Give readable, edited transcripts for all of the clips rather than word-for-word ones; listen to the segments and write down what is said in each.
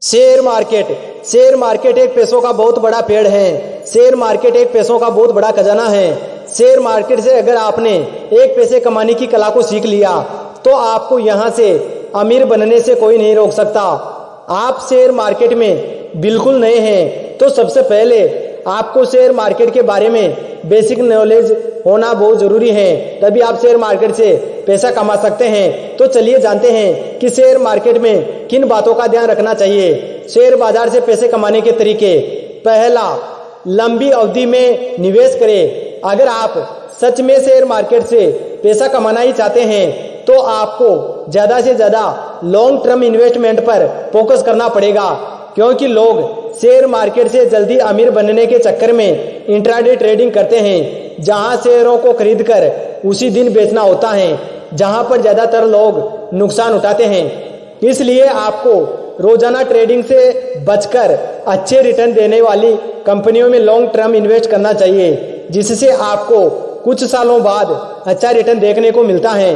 Share market एक पैसों का बहुत बड़ा पेड़ है। शेयर मार्केट एक पैसों का बहुत बड़ा खजाना है। शेयर मार्केट से अगर आपने एक पैसे कमाने की कला को सीख लिया तो आपको यहाँ से अमीर बनने से कोई नहीं रोक सकता। आप शेयर मार्केट में बिल्कुल नए हैं तो सबसे पहले आपको शेयर मार्केट के बारे में बेसिक नॉलेज होना बहुत जरूरी है, तभी आप शेयर मार्केट से पैसा कमा सकते हैं। तो चलिए जानते हैं कि शेयर मार्केट में किन बातों का ध्यान रखना चाहिए। शेयर बाजार से पैसे कमाने के तरीके। पहला, लंबी अवधि में निवेश करें। अगर आप सच में शेयर मार्केट से पैसा कमाना ही चाहते हैं तो आपको ज्यादा से ज्यादा लॉन्ग टर्म इन्वेस्टमेंट पर फोकस करना पड़ेगा, क्योंकि लोग शेयर मार्केट से जल्दी अमीर बनने के चक्कर में इंट्राडे ट्रेडिंग करते हैं, जहां शेयरों को खरीदकर उसी दिन बेचना होता है, जहां पर ज्यादातर लोग नुकसान उठाते हैं। इसलिए आपको रोजाना ट्रेडिंग से बचकर अच्छे रिटर्न देने वाली कंपनियों में लॉन्ग टर्म इन्वेस्ट करना चाहिए, जिससे आपको कुछ सालों बाद अच्छा रिटर्न देखने को मिलता है।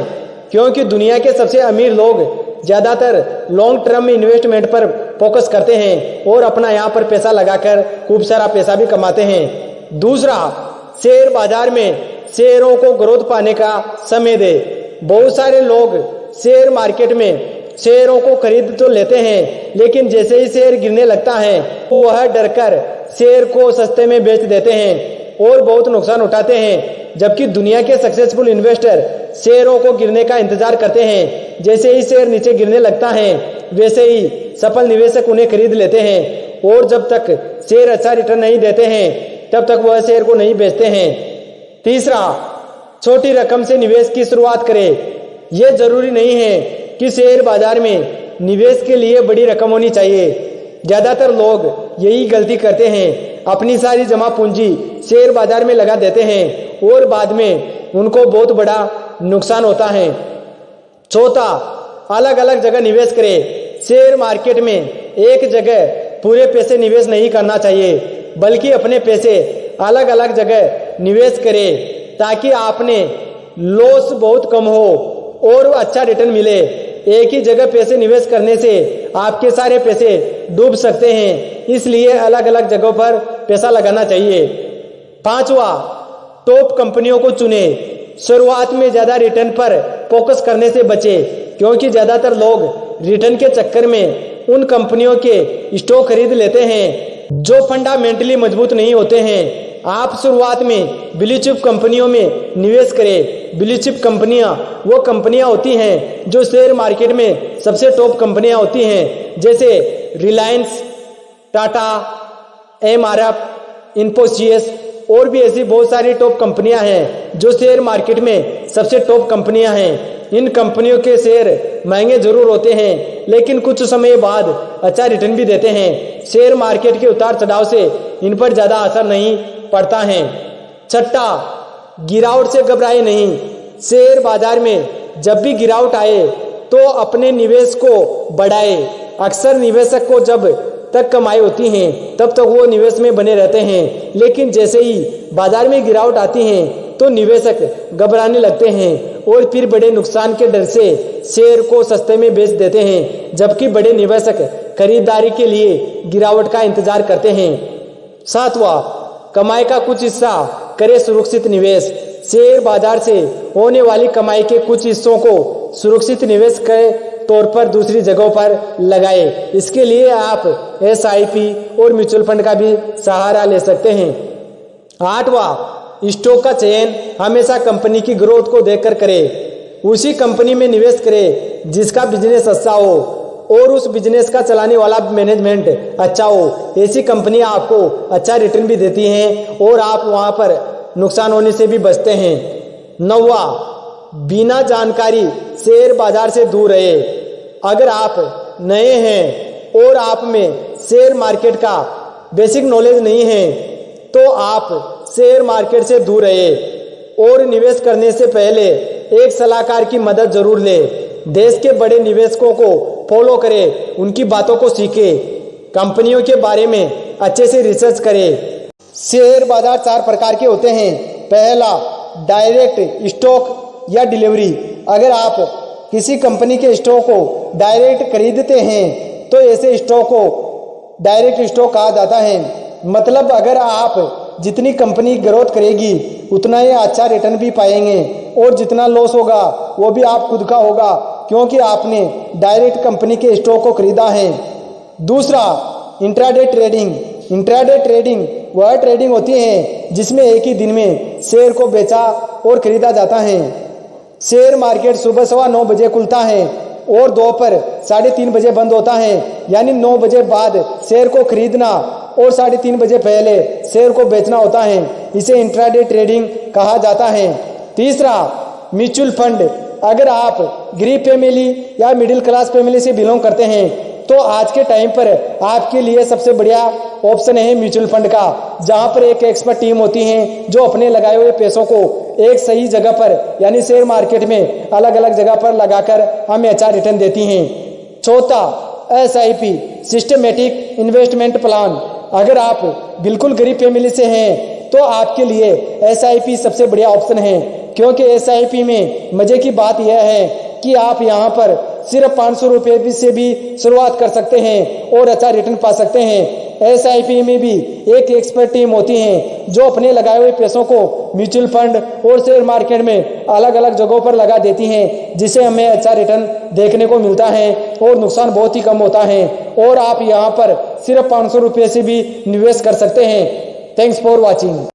क्योंकि दुनिया के सबसे अमीर लोग ज्यादातर लॉन्ग टर्म इन्वेस्टमेंट पर फोकस करते हैं और अपना यहाँ पर पैसा लगाकर खूब सारा पैसा भी कमाते हैं। दूसरा, शेयर बाजार में शेयरों को ग्रोथ पाने का समय दे। बहुत सारे लोग शेयर मार्केट में शेयरों को खरीद तो लेते हैं, लेकिन जैसे ही शेयर गिरने लगता है वह डरकर शेयर को सस्ते में बेच देते हैं और बहुत नुकसान उठाते हैं। जबकि दुनिया के सक्सेसफुल इन्वेस्टर शेयरों को गिरने का इंतजार करते हैं। जैसे ही शेयर नीचे गिरने लगता है वैसे ही सफल निवेशक उन्हें खरीद लेते हैं, और जब तक शेयर अच्छा रिटर्न नहीं देते हैं तब तक वह शेयर को नहीं बेचते हैं। तीसरा, छोटी रकम से निवेश की शुरुआत करें। यह जरूरी नहीं है कि शेयर बाजार में निवेश के लिए बड़ी रकम होनी चाहिए। ज्यादातर लोग यही गलती करते हैं, अपनी सारी जमा पूंजी शेयर बाजार में लगा देते हैं और बाद में उनको बहुत बड़ा नुकसान होता है। चौथा, अलग अलग जगह निवेश करें। शेयर मार्केट में एक जगह पूरे पैसे निवेश नहीं करना चाहिए, बल्कि अपने पैसे अलग अलग जगह निवेश करें ताकि आपने लॉस बहुत कम हो और अच्छा रिटर्न मिले। एक ही जगह पैसे निवेश करने से आपके सारे पैसे डूब सकते हैं, इसलिए अलग अलग जगहों पर पैसा लगाना चाहिए। पांचवा, टॉप कंपनियों को चुने। शुरुआत में ज्यादा रिटर्न पर फोकस करने से बचे, क्योंकि ज्यादातर लोग रिटर्न के चक्कर में उन कंपनियों के स्टॉक खरीद लेते हैं जो फंडामेंटली मजबूत नहीं होते हैं। आप शुरुआत में ब्लू चिप कंपनियों में निवेश करें। ब्लू चिप कंपनियां वो कंपनियां होती हैं जो शेयर मार्केट में सबसे टॉप कंपनियां होती हैं, जैसे रिलायंस, टाटा, एमआरएफ, इन्फोसिस और भी ऐसी बहुत सारी टॉप कंपनियां हैं जो शेयर मार्केट में सबसे टॉप कंपनियां हैं। इन कंपनियों के शेयर महंगे जरूर होते हैं, लेकिन कुछ समय बाद अच्छा रिटर्न भी देते हैं। शेयर मार्केट के उतार चढ़ाव से इन पर ज्यादा असर नहीं पड़ता है। छठा, गिरावट से घबराए नहीं। शेयर बाजार में जब भी गिरावट आए तो अपने निवेश को बढ़ाए। अक्सर निवेशक को जब तक कमाई होती है तब तक वो निवेश में बने रहते हैं, लेकिन जैसे ही बाजार में गिरावट आती है तो निवेशक घबराने लगते हैं और फिर बड़े नुकसान के डर से शेयर को सस्ते में बेच देते हैं, जबकि बड़े निवेशक खरीदारी के लिए गिरावट का इंतजार करते हैं। सातवां, कमाई का कुछ हिस्सा करे सुरक्षित निवेश। शेयर बाजार से होने वाली कमाई के कुछ हिस्सों को सुरक्षित निवेश के तौर पर दूसरी जगहों पर लगाए। इसके लिए आप एसआईपी और म्यूचुअल फंड का भी सहारा ले सकते हैं। आठवां, स्टॉक का चयन हमेशा कंपनी की ग्रोथ को देखकर करें। उसी कंपनी में निवेश करें जिसका बिजनेस अच्छा हो और उस बिजनेस का चलाने वाला मैनेजमेंट अच्छा हो। ऐसी कंपनियां आपको अच्छा रिटर्न भी देती हैं और आप वहां पर नुकसान होने से भी बचते हैं। नौवां, बिना जानकारी शेयर बाजार से दूर रहे। अगर आप नए हैं और आप में शेयर मार्केट का बेसिक नॉलेज नहीं है तो आप शेयर मार्केट से दूर रहे और निवेश करने से पहले एक सलाहकार की मदद जरूर ले। देश के बड़े निवेशकों को फॉलो करें, उनकी बातों को सीखें, कंपनियों के बारे में अच्छे से रिसर्च करें। शेयर बाजार 4 प्रकार के होते हैं। पहला, डायरेक्ट स्टॉक या डिलीवरी। अगर आप किसी कंपनी के स्टॉक को डायरेक्ट खरीदते हैं तो ऐसे स्टॉक को डायरेक्ट स्टॉक कहा जाता है। मतलब अगर आप जितनी कंपनी ग्रोथ करेगी उतना ही अच्छा रिटर्न भी पाएंगे और जितना लॉस होगा वो भी आप खुद का होगा, क्योंकि आपने डायरेक्ट कंपनी के स्टॉक को खरीदा है। दूसरा, इंट्राडे ट्रेडिंग। इंट्राडे ट्रेडिंग वह ट्रेडिंग होती है जिसमें एक ही दिन में शेयर को बेचा और खरीदा जाता है। शेयर मार्केट सुबह 9:15 बजे खुलता है और दोपहर 3:30 बजे बंद होता है, यानी 9 बजे बाद शेयर को खरीदना और 3:30 बजे पहले शेयर को बेचना होता है। इसे इंट्राडे ट्रेडिंग कहा जाता है। तीसरा, म्यूचुअल फंड। अगर आप गरीब फैमिली या मिडिल क्लास फैमिली से बिलोंग करते हैं तो आज के टाइम पर आपके लिए सबसे बढ़िया ऑप्शन है म्यूचुअल फंड का, जहां पर एक एक्सपर्ट टीम होती है जो अपने लगाए हुए पैसों को एक सही जगह पर यानी शेयर मार्केट में अलग अलग जगह पर लगाकर हमें अच्छा रिटर्न देती हैं। चौथा, SIP, सिस्टमेटिक इन्वेस्टमेंट प्लान। अगर आप बिल्कुल गरीब फैमिली से हैं तो आपके लिए SIP सबसे बढ़िया ऑप्शन है, क्योंकि SIP में मजे की बात यह है कि आप यहाँ पर सिर्फ 500 रुपये से भी शुरुआत कर सकते हैं और अच्छा रिटर्न पा सकते हैं। SIP में भी एक एक्सपर्ट टीम होती है जो अपने लगाए हुए पैसों को म्यूचुअल फंड और शेयर मार्केट में अलग अलग जगहों पर लगा देती हैं, जिससे हमें अच्छा रिटर्न देखने को मिलता है और नुकसान बहुत ही कम होता है। और आप यहाँ पर सिर्फ 500 रुपये से भी निवेश कर सकते हैं। Thanks for watching.